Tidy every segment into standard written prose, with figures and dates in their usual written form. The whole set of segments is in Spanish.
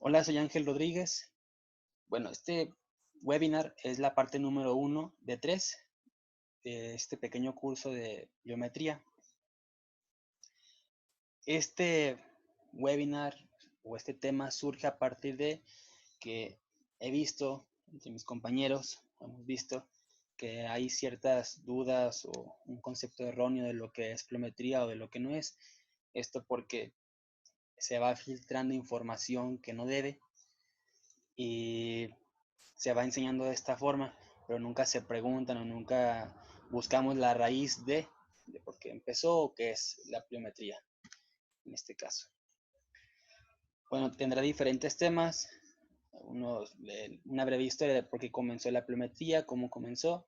Hola, soy Ángel Rodríguez. Bueno, este webinar es la parte número 1 de 3 de este pequeño curso de biometría. Este webinar o este tema surge a partir de que he visto entre mis compañeros, hemos visto que hay ciertas dudas o un concepto erróneo de lo que es biometría o de lo que no es. Esto porque se va filtrando información que no debe y se va enseñando de esta forma, pero nunca se preguntan o nunca buscamos la raíz de por qué empezó o qué es la pliometría en este caso. Bueno, tendrá diferentes temas, una breve historia de por qué comenzó la pliometría, cómo comenzó,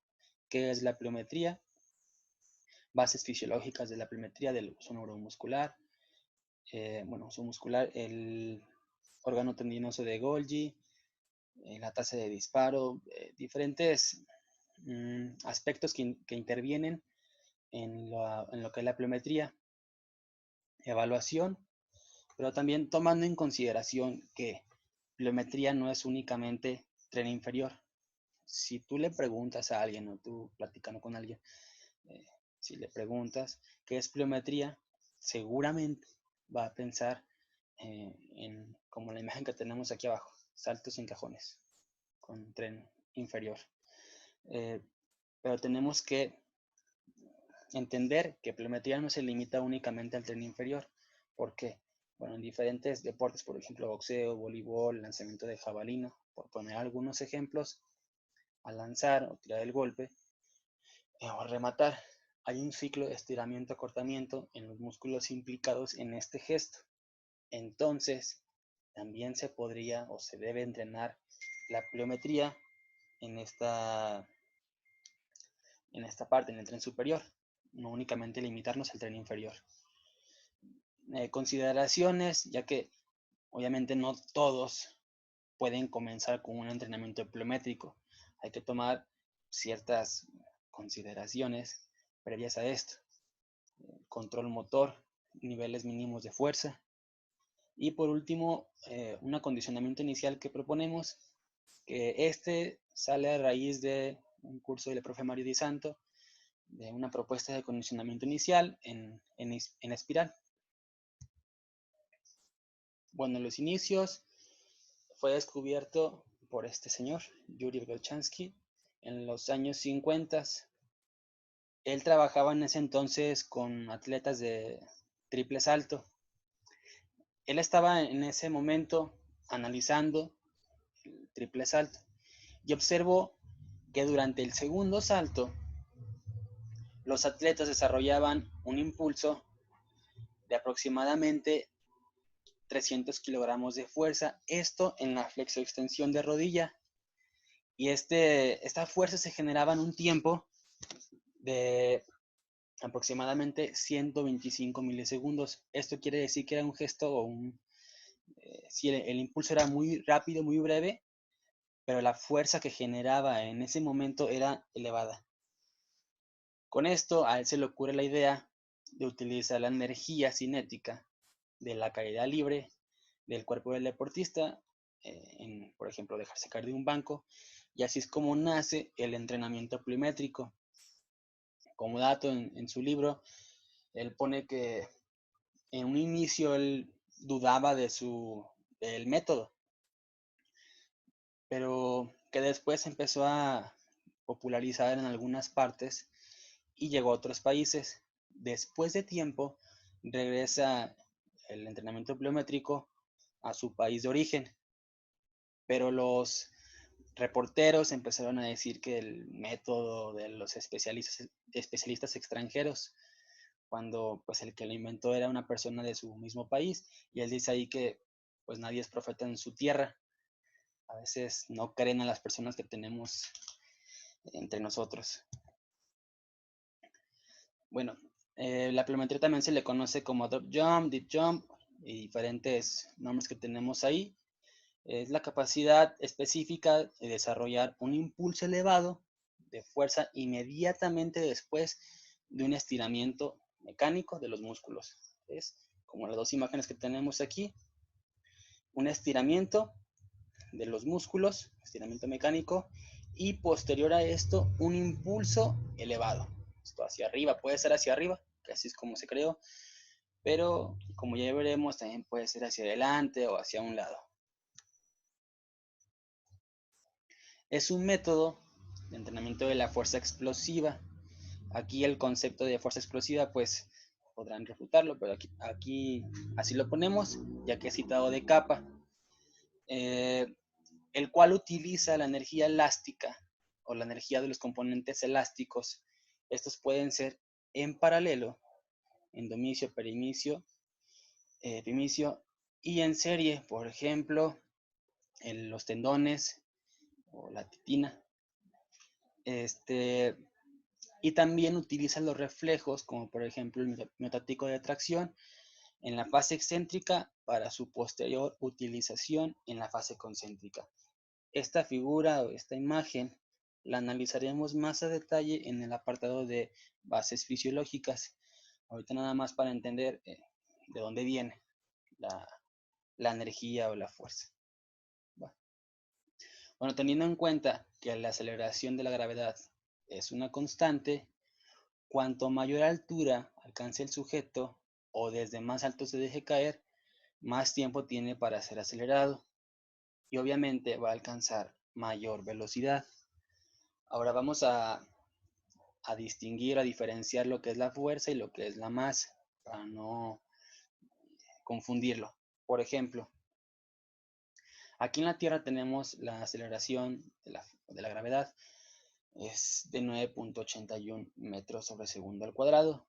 qué es la pliometría, bases fisiológicas de la pliometría del uso neuromuscular, uso muscular, el órgano tendinoso de Golgi, la tasa de disparo, diferentes aspectos que intervienen en lo que es la pliometría, evaluación, pero también tomando en consideración que pliometría no es únicamente tren inferior. Si tú le preguntas a alguien o tú platicando con alguien, eh, si le preguntas qué es pliometría, seguramente va a pensar en como la imagen que tenemos aquí abajo, saltos en cajones con tren inferior. Eh, pero tenemos que entender que pliometría no se limita únicamente al tren inferior. ¿Por qué? Bueno, en diferentes deportes, por ejemplo, boxeo, voleibol, lanzamiento de jabalina, por poner algunos ejemplos, al lanzar o tirar el golpe o rematar, hay un ciclo de estiramiento-acortamiento en los músculos implicados en este gesto. Entonces, también se podría o se debe entrenar la pliometría en esta parte, en el tren superior, no únicamente limitarnos al tren inferior. Consideraciones, ya que obviamente no todos pueden comenzar con un entrenamiento pliométrico. Hay que tomar ciertas consideraciones previas a esto. Control motor, niveles mínimos de fuerza. Y por último, un acondicionamiento inicial que proponemos, que este sale a raíz de un curso del profe Mario Di Santo, de una propuesta de acondicionamiento inicial en espiral. Bueno, los inicios fue descubierto por este señor, Yuri Verchansky, en los años 50. Él trabajaba en ese entonces con atletas de triple salto. Él estaba en ese momento analizando el triple salto y observó que durante el segundo salto los atletas desarrollaban un impulso de aproximadamente 300 kilogramos de fuerza, esto en la flexoextensión de rodilla, y esta fuerza se generaba en un tiempo de aproximadamente 125 milisegundos. Esto quiere decir que era un gesto o si el impulso era muy rápido, muy breve, pero la fuerza que generaba en ese momento era elevada. Con esto, a él se le ocurre la idea de utilizar la energía cinética de la caída libre del cuerpo del deportista, por ejemplo, dejarse caer de un banco, y así es como nace el entrenamiento pliométrico. Como dato, en su libro, él pone que en un inicio él dudaba del método, pero que después empezó a popularizar en algunas partes y llegó a otros países. Después de tiempo, regresa el entrenamiento pliométrico a su país de origen, pero los reporteros empezaron a decir que el método de los especialistas extranjeros, cuando pues el que lo inventó era una persona de su mismo país, y él dice ahí que pues nadie es profeta en su tierra. A veces no creen a las personas que tenemos entre nosotros. Bueno, la pliometría también se le conoce como drop jump, deep jump y diferentes nombres que tenemos ahí. Es la capacidad específica de desarrollar un impulso elevado de fuerza inmediatamente después de un estiramiento mecánico de los músculos. Es como las dos imágenes que tenemos aquí. un estiramiento de los músculos, estiramiento mecánico, y posterior a esto un impulso elevado. Esto hacia arriba, puede ser hacia arriba, que así es como se creó, pero como ya veremos también puede ser hacia adelante o hacia un lado. Es un método de entrenamiento de la fuerza explosiva. Aquí el concepto de fuerza explosiva pues podrán refutarlo, pero aquí así lo ponemos, ya que es citado de Kappa, el cual utiliza la energía elástica o la energía de los componentes elásticos. Estos pueden ser en paralelo, endomisio, perimicio, primicio, y en serie, por ejemplo, en los tendones o la titina. Y también utiliza los reflejos, como por ejemplo el miotático de tracción, en la fase excéntrica para su posterior utilización en la fase concéntrica. Esta figura o esta imagen la analizaremos más a detalle en el apartado de bases fisiológicas. Ahorita nada más para entender de dónde viene la energía o la fuerza. Bueno, teniendo en cuenta que la aceleración de la gravedad es una constante, cuanto mayor altura alcance el sujeto o desde más alto se deje caer, más tiempo tiene para ser acelerado y obviamente va a alcanzar mayor velocidad. Ahora vamos a distinguir, a diferenciar lo que es la fuerza y lo que es la masa, para no confundirlo. Por ejemplo, aquí en la Tierra tenemos la aceleración de la gravedad, es de 9.81 metros sobre segundo al cuadrado,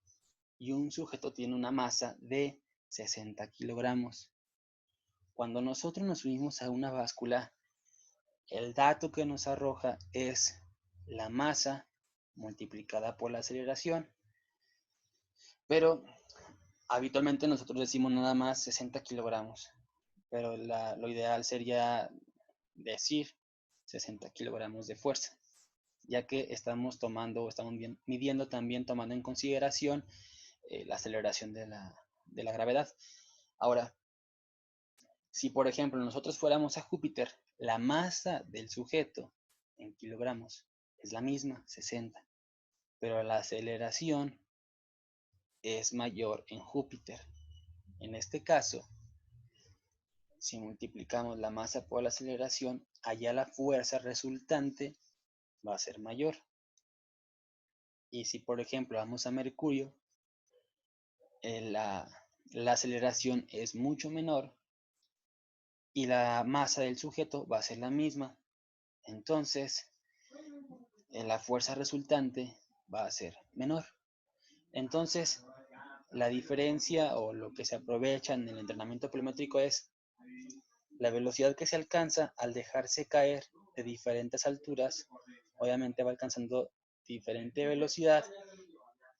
y un sujeto tiene una masa de 60 kilogramos. Cuando nosotros nos subimos a una báscula, el dato que nos arroja es la masa multiplicada por la aceleración. Pero habitualmente nosotros decimos nada más 60 kilogramos. Pero lo ideal sería decir 60 kilogramos de fuerza, ya que estamos midiendo también tomando en consideración la aceleración de la gravedad. Ahora, si por ejemplo nosotros fuéramos a Júpiter, la masa del sujeto en kilogramos es la misma, 60, pero la aceleración es mayor en Júpiter. En este caso, si multiplicamos la masa por la aceleración, allá la fuerza resultante va a ser mayor. Y si por ejemplo vamos a Mercurio, la aceleración es mucho menor y la masa del sujeto va a ser la misma. Entonces, la fuerza resultante va a ser menor. Entonces, la diferencia o lo que se aprovecha en el entrenamiento pliométrico es la velocidad que se alcanza al dejarse caer de diferentes alturas. Obviamente va alcanzando diferente velocidad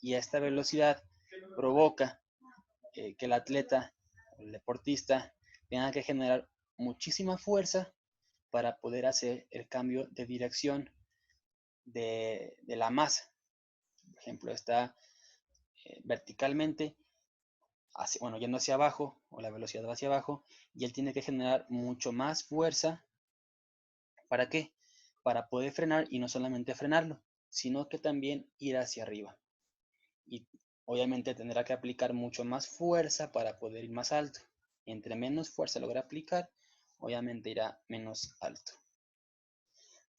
y esta velocidad provoca que el atleta, el deportista, tenga que generar muchísima fuerza para poder hacer el cambio de dirección de la masa. Por ejemplo, está verticalmente, yendo hacia abajo, o la velocidad va hacia abajo, y él tiene que generar mucho más fuerza. ¿Para qué? Para poder frenar, y no solamente frenarlo, sino que también ir hacia arriba. Y obviamente tendrá que aplicar mucho más fuerza para poder ir más alto. Entre menos fuerza logra aplicar, obviamente irá menos alto.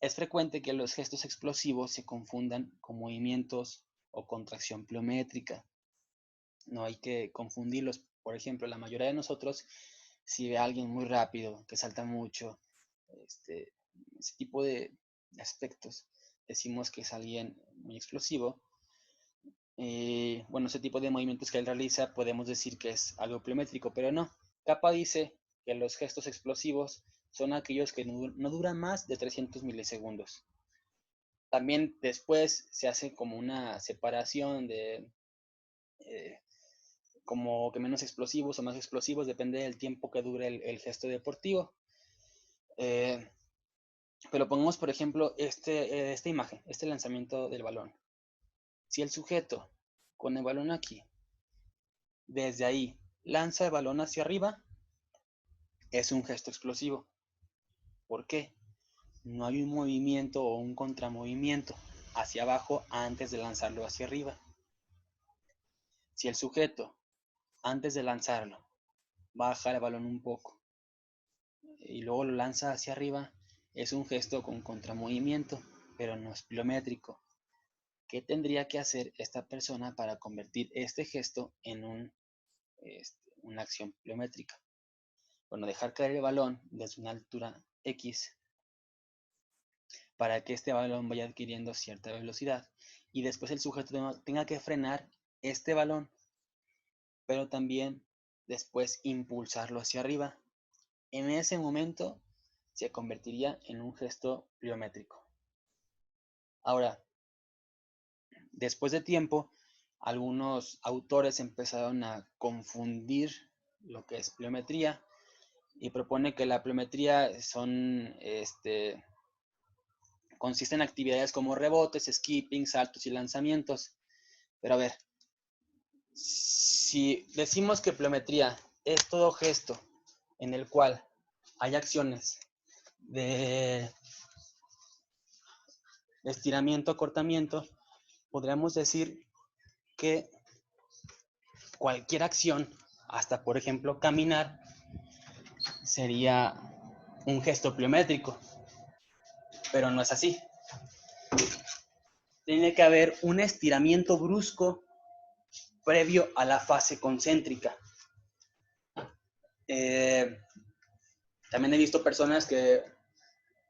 Es frecuente que los gestos explosivos se confundan con movimientos o contracción pliométrica. No hay que confundirlos. Por ejemplo, la mayoría de nosotros, si ve a alguien muy rápido, que salta mucho, ese tipo de aspectos, decimos que es alguien muy explosivo. Ese tipo de movimientos que él realiza podemos decir que es algo pliométrico, pero no. Kappa dice que los gestos explosivos son aquellos que no duran más de 300 milisegundos. También después se hace como una separación de como que menos explosivos o más explosivos, depende del tiempo que dure el gesto deportivo. Pero pongamos, por ejemplo, esta imagen, este lanzamiento del balón. Si el sujeto con el balón aquí, desde ahí, lanza el balón hacia arriba, es un gesto explosivo. ¿Por qué? No hay un movimiento o un contramovimiento hacia abajo antes de lanzarlo hacia arriba. Si el sujeto, antes de lanzarlo, baja el balón un poco y luego lo lanza hacia arriba, es un gesto con contramovimiento, pero no es pliométrico. ¿Qué tendría que hacer esta persona para convertir este gesto en una acción pliométrica? Bueno, dejar caer el balón desde una altura X para que este balón vaya adquiriendo cierta velocidad y después el sujeto tenga que frenar este balón, pero también después impulsarlo hacia arriba. En ese momento se convertiría en un gesto pliométrico. Ahora, después de tiempo, algunos autores empezaron a confundir lo que es pliometría y propone que la pliometría consiste en actividades como rebotes, skipping, saltos y lanzamientos. Pero a ver, si decimos que pliometría es todo gesto en el cual hay acciones de estiramiento, acortamiento, podríamos decir que cualquier acción, hasta por ejemplo caminar, sería un gesto pliométrico, pero no es así. Tiene que haber un estiramiento brusco previo a la fase concéntrica. También he visto personas que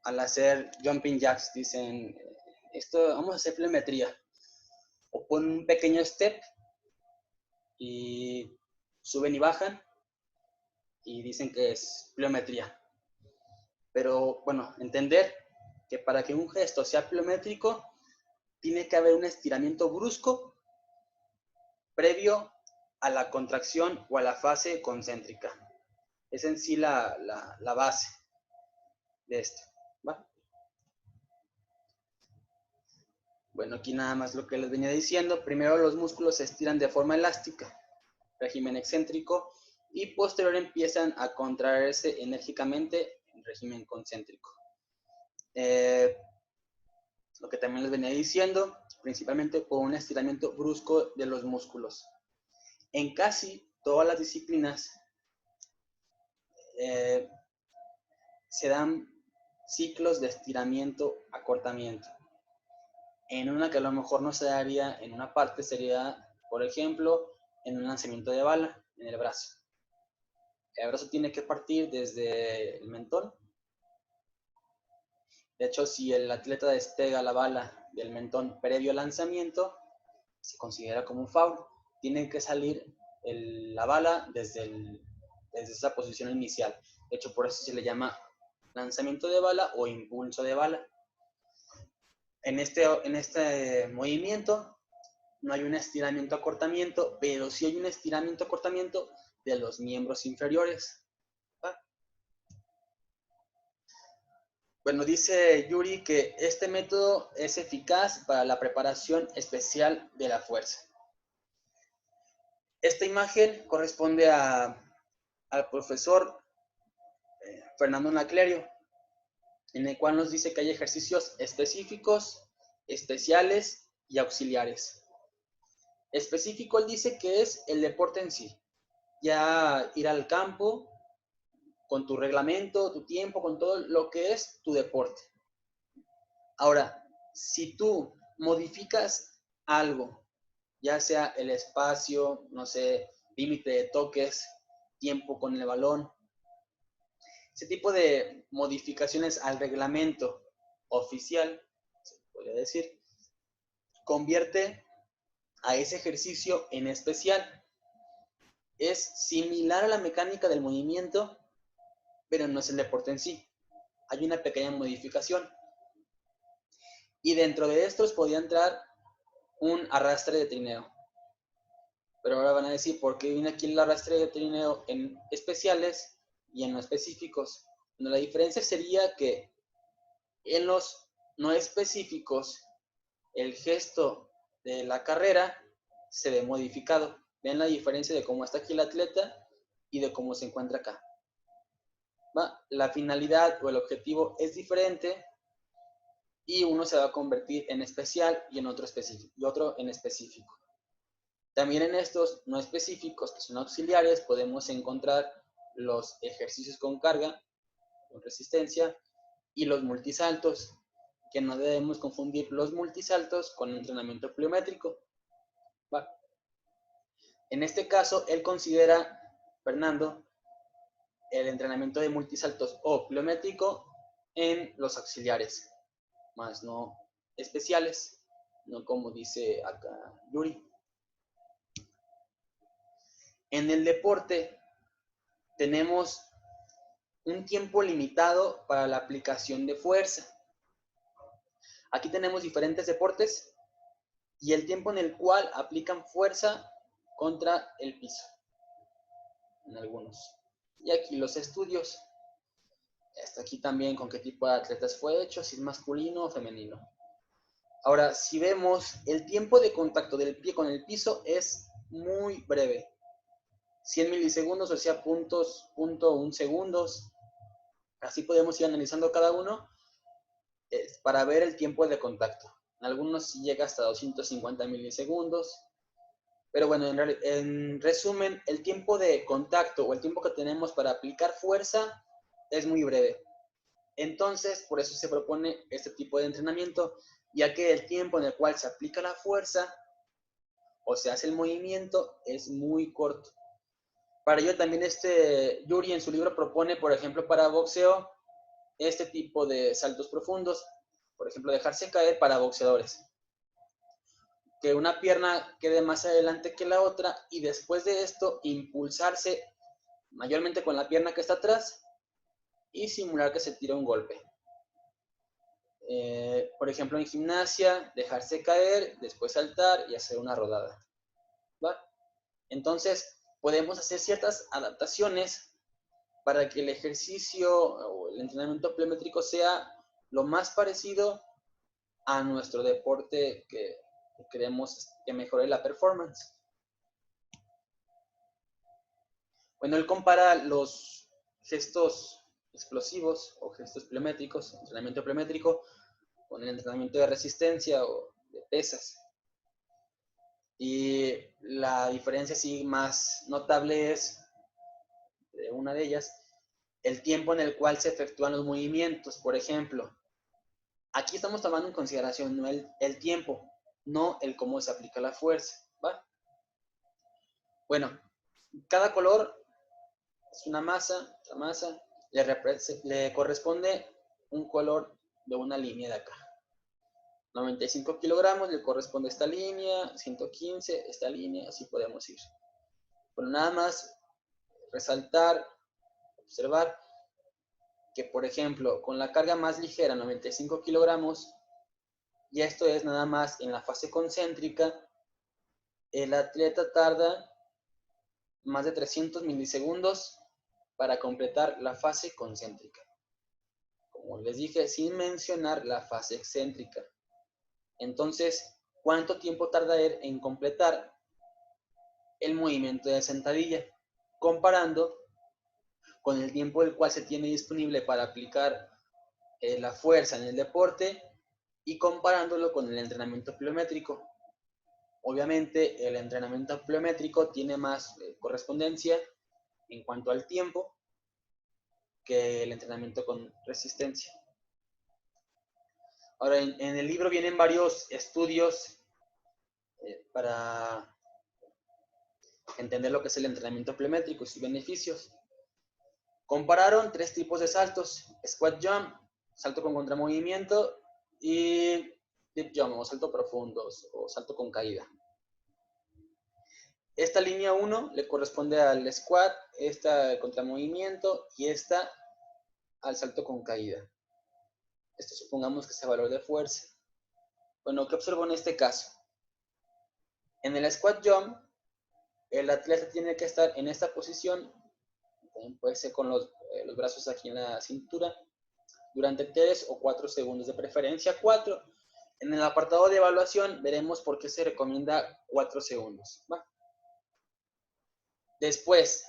al hacer jumping jacks dicen, vamos a hacer pliometría, o ponen un pequeño step y suben y bajan y dicen que es pliometría. Pero bueno, entender que para que un gesto sea pliométrico tiene que haber un estiramiento brusco previo a la contracción o a la fase concéntrica. Es en sí la base de esto, ¿va? Bueno, aquí nada más lo que les venía diciendo. Primero los músculos se estiran de forma elástica, régimen excéntrico, y posterior empiezan a contraerse enérgicamente en régimen concéntrico. Lo que también les venía diciendo, principalmente por un estiramiento brusco de los músculos. En casi todas las disciplinas se dan ciclos de estiramiento, acortamiento. En una que a lo mejor no se daría en una parte sería, por ejemplo, en un lanzamiento de bala en el brazo. El brazo tiene que partir desde el mentón. De hecho, si el atleta despega la bala del mentón previo al lanzamiento, se considera como un foul. Tiene que salir la bala desde esa posición inicial. De hecho, por eso se le llama lanzamiento de bala o impulso de bala. En este movimiento no hay un estiramiento-acortamiento, pero sí hay un estiramiento-acortamiento de los miembros inferiores. ¿Va? Bueno, dice Yuri que este método es eficaz para la preparación especial de la fuerza. Esta imagen corresponde al profesor Fernando Naclerio, en el cual nos dice que hay ejercicios específicos, especiales y auxiliares. Específico, él dice que es el deporte en sí. Ya ir al campo con tu reglamento, tu tiempo, con todo lo que es tu deporte. Ahora, si tú modificas algo, ya sea el espacio, no sé, límite de toques, tiempo con el balón, ese tipo de modificaciones al reglamento oficial, se podría decir, convierte a ese ejercicio en especial. Es similar a la mecánica del movimiento, pero no es el deporte en sí. Hay una pequeña modificación. Y dentro de estos podía entrar un arrastre de trineo. Pero ahora van a decir, ¿por qué viene aquí el arrastre de trineo en especiales y en no específicos? Bueno, la diferencia sería que en los no específicos, el gesto de la carrera se ve modificado. Ven la diferencia de cómo está aquí el atleta y de cómo se encuentra acá. ¿va? La finalidad o el objetivo es diferente y uno se va a convertir en especial y en otro específico, y otro en específico. También en estos no específicos, que son auxiliares, podemos encontrar los ejercicios con carga, con resistencia, y los multisaltos, que no debemos confundir los multisaltos con entrenamiento pliométrico. ¿Va? En este caso, él considera, Fernando, el entrenamiento de multisaltos o pliométrico en los auxiliares, más no especiales, no como dice acá Yuri. En el deporte tenemos un tiempo limitado para la aplicación de fuerza. Aquí tenemos diferentes deportes y el tiempo en el cual aplican fuerza contra el piso, en algunos. Y aquí los estudios. Hasta aquí también con qué tipo de atletas fue hecho, si es masculino o femenino. Ahora, si vemos, el tiempo de contacto del pie con el piso es muy breve. 100 milisegundos, o sea, 0.1 segundos. Así podemos ir analizando cada uno para ver el tiempo de contacto. En algunos sí llega hasta 250 milisegundos. Pero bueno, en resumen, el tiempo de contacto o el tiempo que tenemos para aplicar fuerza es muy breve. Entonces, por eso se propone este tipo de entrenamiento, ya que el tiempo en el cual se aplica la fuerza o se hace el movimiento es muy corto. Para ello también Yuri en su libro propone, por ejemplo, para boxeo, este tipo de saltos profundos. Por ejemplo, dejarse caer para boxeadores. Que una pierna quede más adelante que la otra y después de esto impulsarse mayormente con la pierna que está atrás y simular que se tira un golpe. Por ejemplo, en gimnasia, dejarse caer, después saltar y hacer una rodada. ¿Va? Entonces, podemos hacer ciertas adaptaciones para que el ejercicio o el entrenamiento pliométrico sea lo más parecido a nuestro deporte que queremos que mejore la performance. Bueno, él compara los gestos explosivos o gestos pliométricos, entrenamiento pliométrico, con el entrenamiento de resistencia o de pesas. Y la diferencia sí más notable es, de una de ellas, el tiempo en el cual se efectúan los movimientos. Por ejemplo, aquí estamos tomando en consideración no el tiempo, no el cómo se aplica la fuerza. ¿Va? Bueno, cada color es una masa, la masa le corresponde un color de una línea de acá. 95 kilogramos le corresponde esta línea, 115 esta línea, así podemos ir. Bueno, nada más resaltar, observar que, por ejemplo, con la carga más ligera, 95 kilogramos, y esto es nada más en la fase concéntrica, el atleta tarda más de 300 milisegundos para completar la fase concéntrica. Como les dije, sin mencionar la fase excéntrica. Entonces, ¿cuánto tiempo tarda él en completar el movimiento de sentadilla? Comparando con el tiempo el cual se tiene disponible para aplicar la fuerza en el deporte y comparándolo con el entrenamiento pliométrico. Obviamente, el entrenamiento pliométrico tiene más correspondencia en cuanto al tiempo que el entrenamiento con resistencia. Ahora, en el libro vienen varios estudios para entender lo que es el entrenamiento pliométrico y sus beneficios. Compararon 3 tipos de saltos: squat jump, salto con contramovimiento, y dip jump, o salto profundo, o salto con caída. Esta línea 1 le corresponde al squat, esta al contramovimiento y esta al salto con caída. Esto supongamos que sea valor de fuerza. Bueno, ¿qué observo en este caso? En el squat jump, el atleta tiene que estar en esta posición, también puede ser con los brazos aquí en la cintura, durante 3 o 4 segundos, de preferencia 4. En el apartado de evaluación veremos por qué se recomienda 4 segundos. ¿Va? Después,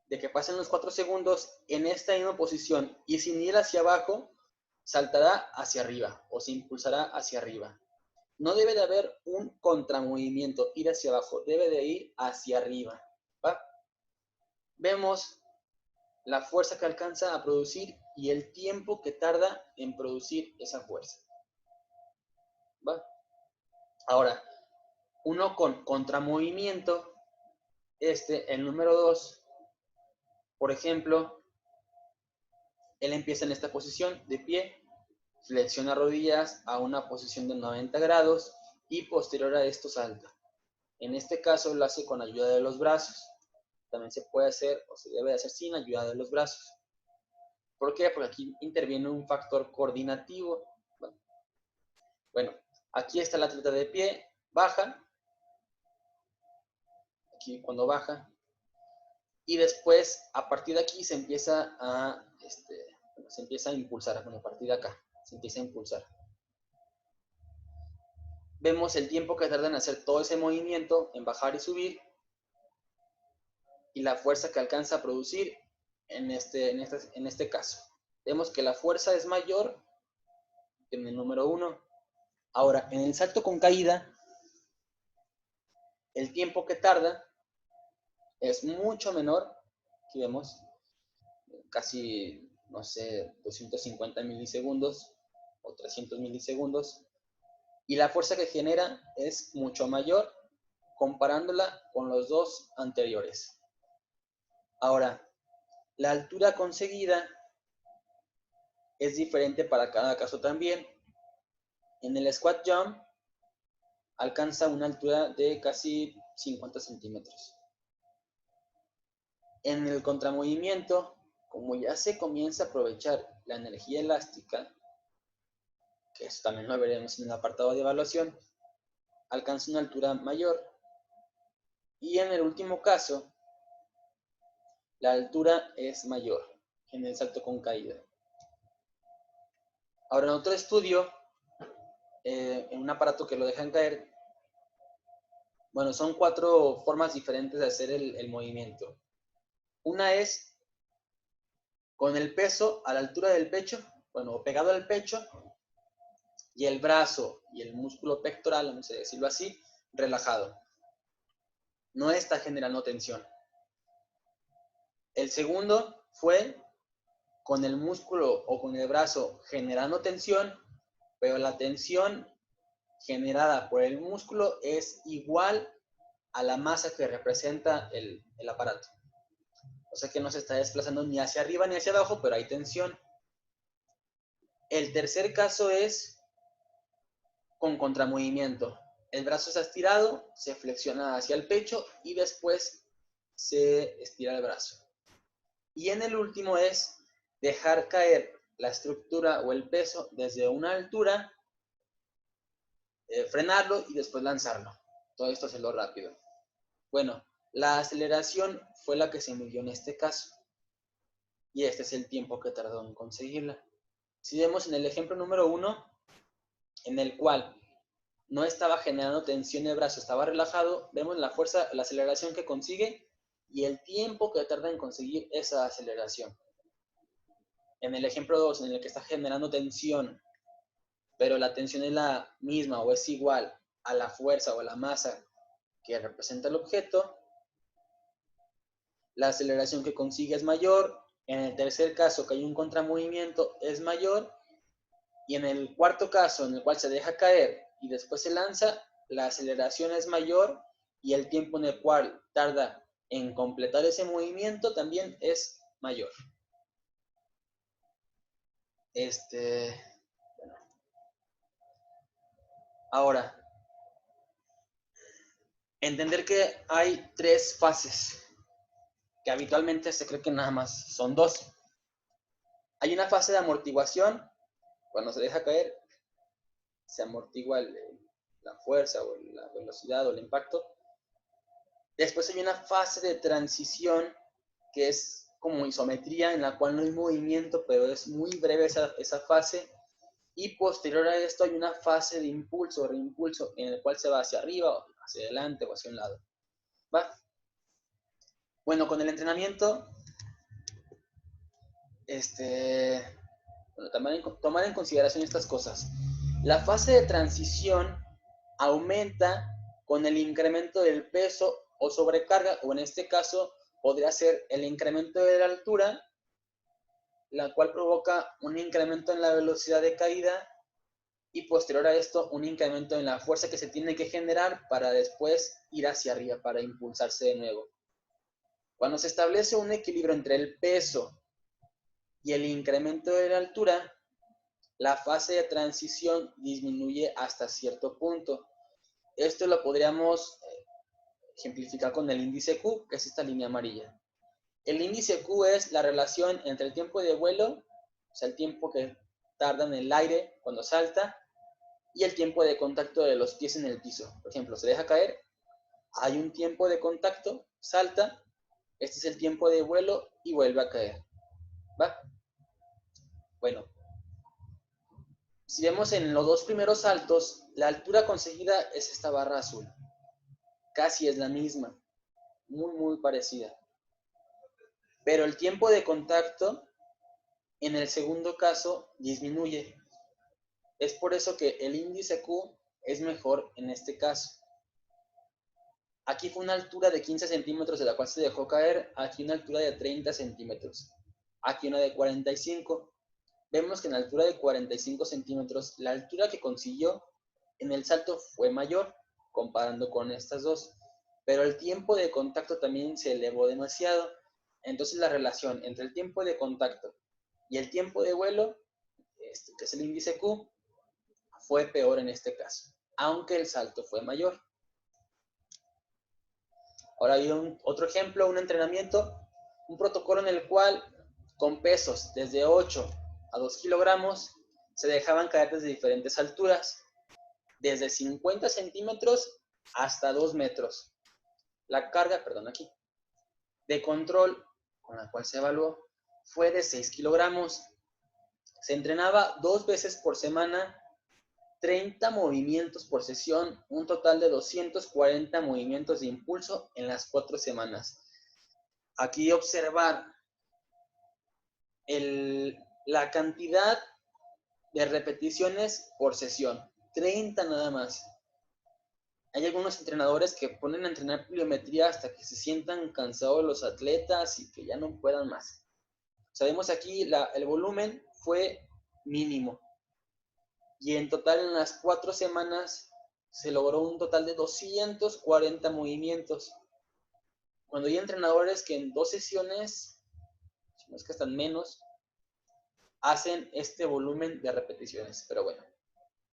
de que pasen los 4 segundos en esta misma posición y sin ir hacia abajo, saltará hacia arriba o se impulsará hacia arriba. No debe de haber un contramovimiento, ir hacia abajo, debe de ir hacia arriba. ¿Va? Vemos la fuerza que alcanza a producir y el tiempo que tarda en producir esa fuerza. ¿Va? Ahora, uno con contramovimiento, el número 2, por ejemplo, él empieza en esta posición de pie, flexiona rodillas a una posición de 90 grados y posterior a esto salta. En este caso lo hace con ayuda de los brazos. También se puede hacer o se debe hacer sin ayuda de los brazos. ¿Por qué? Porque aquí interviene un factor coordinativo. Bueno, aquí está el atleta de pie, baja, aquí cuando baja, y después a partir de aquí se empieza a impulsar, bueno, a partir de acá se empieza a impulsar. Vemos el tiempo que tarda en hacer todo ese movimiento, en bajar y subir, y la fuerza que alcanza a producir en este caso. Vemos que la fuerza es mayor que en el número 1. Ahora, en el salto con caída, el tiempo que tarda es mucho menor. Aquí vemos casi, no sé, 250 milisegundos o 300 milisegundos. Y la fuerza que genera es mucho mayor comparándola con los dos anteriores. Ahora, la altura conseguida es diferente para cada caso también. En el squat jump alcanza una altura de casi 50 centímetros. En el contramovimiento, como ya se comienza a aprovechar la energía elástica, que eso también lo veremos en el apartado de evaluación, alcanza una altura mayor. Y en el último caso, la altura es mayor en el salto con caída. Ahora, en otro estudio, en un aparato que lo dejan caer, bueno, son 4 formas diferentes de hacer el movimiento. Una es con el peso a la altura del pecho, bueno, pegado al pecho, y el brazo y el músculo pectoral, vamos a decirlo así, relajado. No está generando tensión. El segundo fue con el músculo o con el brazo generando tensión, pero la tensión generada por el músculo es igual a la masa que representa el aparato. O sea que no se está desplazando ni hacia arriba ni hacia abajo, pero hay tensión. El tercer caso es con contramovimiento. El brazo está estirado, se flexiona hacia el pecho y después se estira el brazo. Y en el último es dejar caer la estructura o el peso desde una altura, frenarlo y después lanzarlo. Todo esto hacerlo rápido. Bueno, la aceleración fue la que se midió en este caso. Y este es el tiempo que tardó en conseguirla. Si vemos en el ejemplo número 1, en el cual no estaba generando tensión en el brazo, estaba relajado, vemos la fuerza, la aceleración que consigue y el tiempo que tarda en conseguir esa aceleración. En el ejemplo 2, en el que está generando tensión, pero la tensión es la misma o es igual a la fuerza o a la masa que representa el objeto, la aceleración que consigue es mayor. En el tercer caso, que hay un contramovimiento, es mayor. Y en el cuarto caso, en el cual se deja caer y después se lanza, la aceleración es mayor y el tiempo en el cual tarda en completar ese movimiento también es mayor. Bueno. Ahora, entender que hay 3 fases, que habitualmente se cree que nada más son 2. Hay una fase de amortiguación, cuando se deja caer, se amortigua la fuerza o la velocidad o el impacto. Después hay una fase de transición que es como isometría, en la cual no hay movimiento, pero es muy breve esa fase. Y posterior a esto hay una fase de impulso o reimpulso, en el cual se va hacia arriba, hacia adelante o hacia un lado. ¿Va? Bueno, con el entrenamiento, bueno, tomar en consideración estas cosas. La fase de transición aumenta con el incremento del peso o sobrecarga, o en este caso podría ser el incremento de la altura, la cual provoca un incremento en la velocidad de caída y posterior a esto un incremento en la fuerza que se tiene que generar para después ir hacia arriba, para impulsarse de nuevo. Cuando se establece un equilibrio entre el peso y el incremento de la altura, la fase de transición disminuye hasta cierto punto. Esto lo podríamos ejemplificar con el índice Q, que es esta línea amarilla. El índice Q es la relación entre el tiempo de vuelo, o sea, el tiempo que tarda en el aire cuando salta, y el tiempo de contacto de los pies en el piso. Por ejemplo, se deja caer, hay un tiempo de contacto, salta, este es el tiempo de vuelo y vuelve a caer. ¿Va? Bueno, si vemos en los dos primeros saltos, la altura conseguida es esta barra azul. Casi es la misma, muy parecida. Pero el tiempo de contacto, en el segundo caso, disminuye. Es por eso que el índice Q es mejor en este caso. Aquí fue una altura de 15 centímetros de la cual se dejó caer, aquí una altura de 30 centímetros, aquí una de 45. Vemos que en la altura de 45 centímetros, la altura que consiguió en el salto fue mayor, comparando con estas dos, pero el tiempo de contacto también se elevó demasiado. Entonces la relación entre el tiempo de contacto y el tiempo de vuelo, que es el índice Q, fue peor en este caso, aunque el salto fue mayor. Ahora hay otro ejemplo, un entrenamiento, un protocolo en el cual con pesos desde 8 a 2 kilogramos se dejaban caer desde diferentes alturas, desde 50 centímetros hasta 2 metros. La carga, aquí, de control con la cual se evaluó fue de 6 kilogramos. Se entrenaba 2 veces por semana, 30 movimientos por sesión, un total de 240 movimientos de impulso en las 4 semanas. Aquí observar la cantidad de repeticiones por sesión, 30 nada más. Hay algunos entrenadores que ponen a entrenar pliometría hasta que se sientan cansados los atletas y que ya no puedan más. Sabemos aquí el volumen fue mínimo. Y en total en las 4 semanas se logró un total de 240 movimientos. Cuando hay entrenadores que en 2 sesiones, si no es que están menos, hacen este volumen de repeticiones. Pero bueno,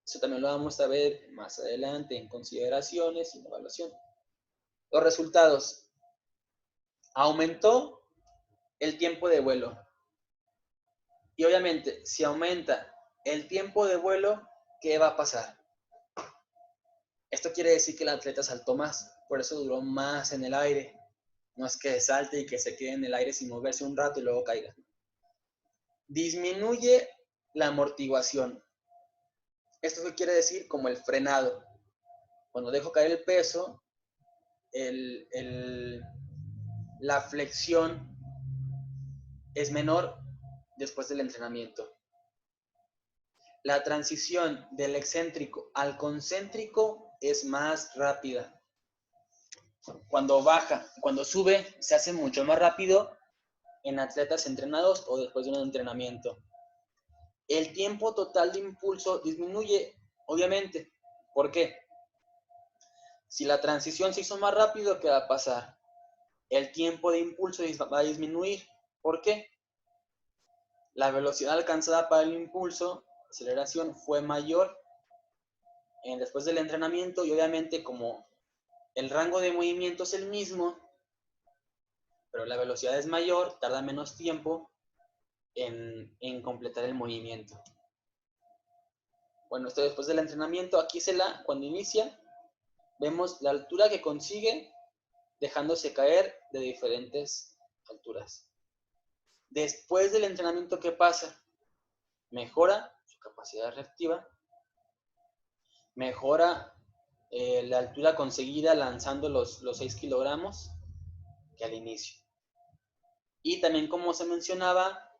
eso también lo vamos a ver más adelante en consideraciones y en evaluación. Los resultados. Aumentó el tiempo de vuelo. Y obviamente, si aumenta el tiempo de vuelo, ¿qué va a pasar? Esto quiere decir que el atleta saltó más, por eso duró más en el aire. No es que salte y que se quede en el aire sin moverse un rato y luego caiga. Disminuye la amortiguación. ¿Esto qué quiere decir? Como el frenado. Cuando dejo caer el peso, la flexión es menor después del entrenamiento. La transición del excéntrico al concéntrico es más rápida. Cuando baja, cuando sube, se hace mucho más rápido en atletas entrenados o después de un entrenamiento. El tiempo total de impulso disminuye, obviamente. ¿Por qué? Si la transición se hizo más rápido, ¿qué va a pasar? El tiempo de impulso va a disminuir. ¿Por qué? La velocidad alcanzada para el impulso, aceleración, fue mayor después del entrenamiento y obviamente como el rango de movimiento es el mismo, pero la velocidad es mayor, tarda menos tiempo en completar el movimiento. Bueno, esto después del entrenamiento, aquí cuando inicia, vemos la altura que consigue dejándose caer de diferentes alturas. Después del entrenamiento, ¿qué pasa? Mejora su capacidad reactiva, mejora la altura conseguida lanzando los 6 kilogramos que al inicio. Y también, como se mencionaba,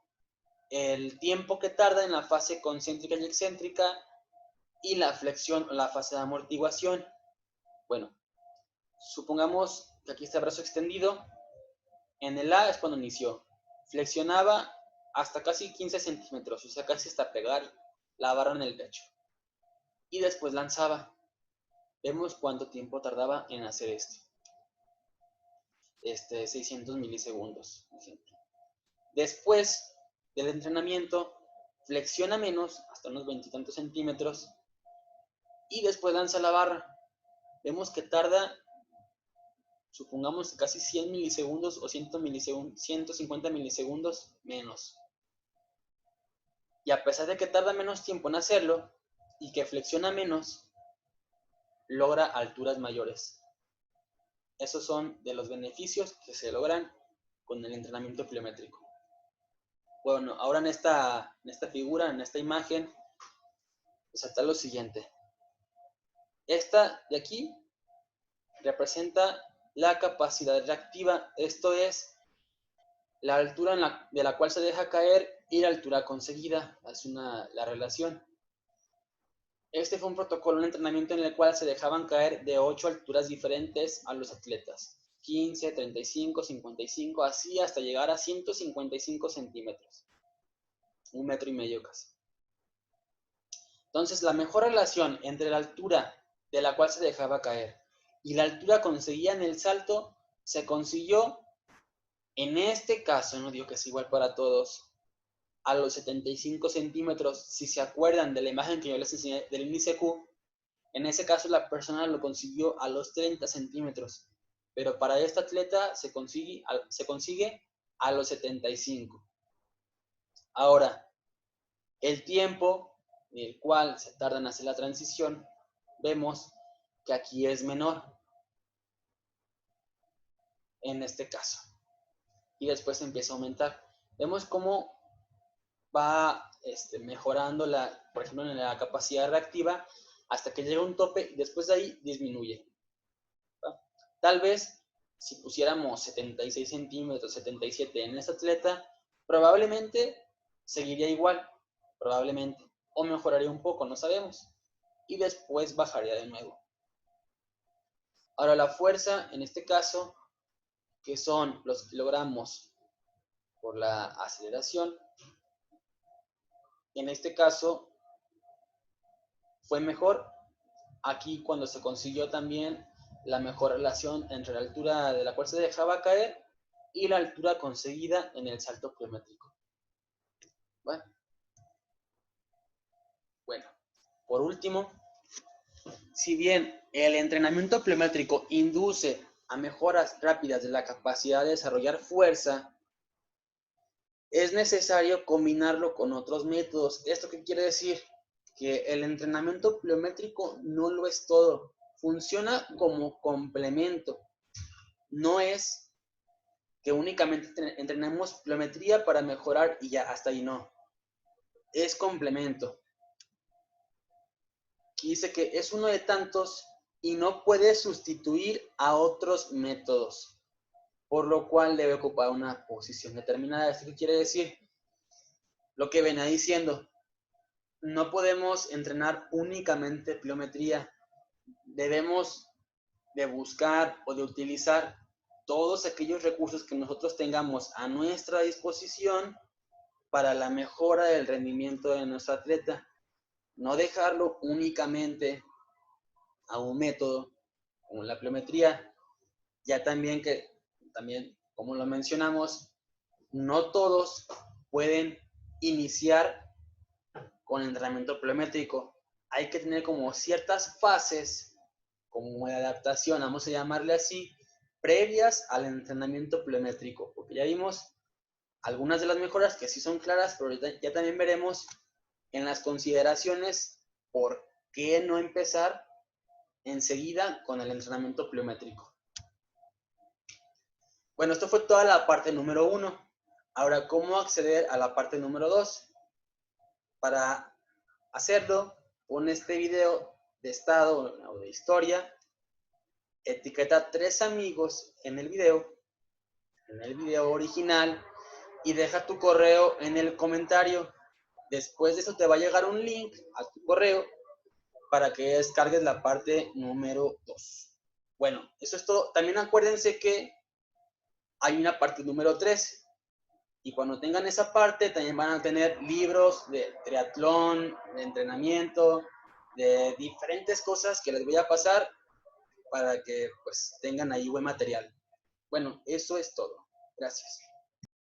el tiempo que tarda en la fase concéntrica y excéntrica y la flexión o la fase de amortiguación. Bueno, supongamos que aquí está el brazo extendido. En el A es cuando inició. Flexionaba hasta casi 15 centímetros, o sea, casi hasta pegar la barra en el pecho. Y después lanzaba. Vemos cuánto tiempo tardaba en hacer esto. 600 milisegundos. Después del entrenamiento, flexiona menos, hasta unos 20 y tantos centímetros, y después lanza la barra. Vemos que tarda, supongamos, casi 100 milisegundos o 150 milisegundos menos. Y a pesar de que tarda menos tiempo en hacerlo y que flexiona menos, logra alturas mayores. Esos son de los beneficios que se logran con el entrenamiento pliométrico. Bueno, ahora en esta figura, en esta imagen, está lo siguiente. Esta de aquí representa la capacidad reactiva, esto es la altura de la cual se deja caer y la altura conseguida, es la relación. Este fue un protocolo, un entrenamiento en el cual se dejaban caer de 8 alturas diferentes a los atletas. 15, 35, 55, así hasta llegar a 155 centímetros. 1,5 metros casi. Entonces, la mejor relación entre la altura de la cual se dejaba caer y la altura conseguida en el salto se consiguió, en este caso, no digo que es igual para todos, a los 75 centímetros. Si se acuerdan de la imagen que yo les enseñé del índice Q, en ese caso la persona lo consiguió a los 30 centímetros, pero para este atleta se consigue a los 75. Ahora, el tiempo en el cual se tarda en hacer la transición, vemos que aquí es menor, en este caso, y después empieza a aumentar. Vemos cómo va mejorando, por ejemplo, en la capacidad reactiva, hasta que llega a un tope y después de ahí disminuye. ¿Va? Tal vez si pusiéramos 76 centímetros, 77 en este atleta, probablemente seguiría igual, probablemente, o mejoraría un poco, no sabemos, y después bajaría de nuevo. Ahora la fuerza, en este caso, que son los kilogramos por la aceleración, en este caso fue mejor. Aquí cuando se consiguió también la mejor relación entre la altura de la cual se dejaba caer y la altura conseguida en el salto pliométrico. Bueno, por último, si bien el entrenamiento pliométrico induce a mejoras rápidas de la capacidad de desarrollar fuerza, es necesario combinarlo con otros métodos. ¿Esto qué quiere decir? Que el entrenamiento pliométrico no lo es todo, funciona como complemento. No es que únicamente entrenemos pliometría para mejorar y ya, hasta ahí no. Es complemento. Aquí dice que es uno de tantos y no puede sustituir a otros métodos, por lo cual debe ocupar una posición determinada. ¿Esto qué quiere decir? Lo que venía diciendo, no podemos entrenar únicamente pliometría, debemos de buscar o de utilizar todos aquellos recursos que nosotros tengamos a nuestra disposición para la mejora del rendimiento de nuestro atleta. No dejarlo únicamente a un método como la pliometría, ya también como lo mencionamos, no todos pueden iniciar con el entrenamiento pliométrico. Hay que tener como ciertas fases, como de adaptación, vamos a llamarle así, previas al entrenamiento pliométrico, porque ya vimos algunas de las mejoras que sí son claras, pero ya también veremos en las consideraciones por qué no empezar enseguida con el entrenamiento pliométrico. Bueno, esto fue toda la parte número 1. Ahora, ¿cómo acceder a la parte número 2? Para hacerlo, pon este video de estado o de historia, etiqueta 3 amigos en el video original, y deja tu correo en el comentario. Después de eso te va a llegar un link a tu correo para que descargues la parte número 2. Bueno, eso es todo. También acuérdense que hay una parte número 3. Y cuando tengan esa parte, también van a tener libros de triatlón, de entrenamiento, de diferentes cosas que les voy a pasar para que pues tengan ahí buen material. Bueno, eso es todo. Gracias.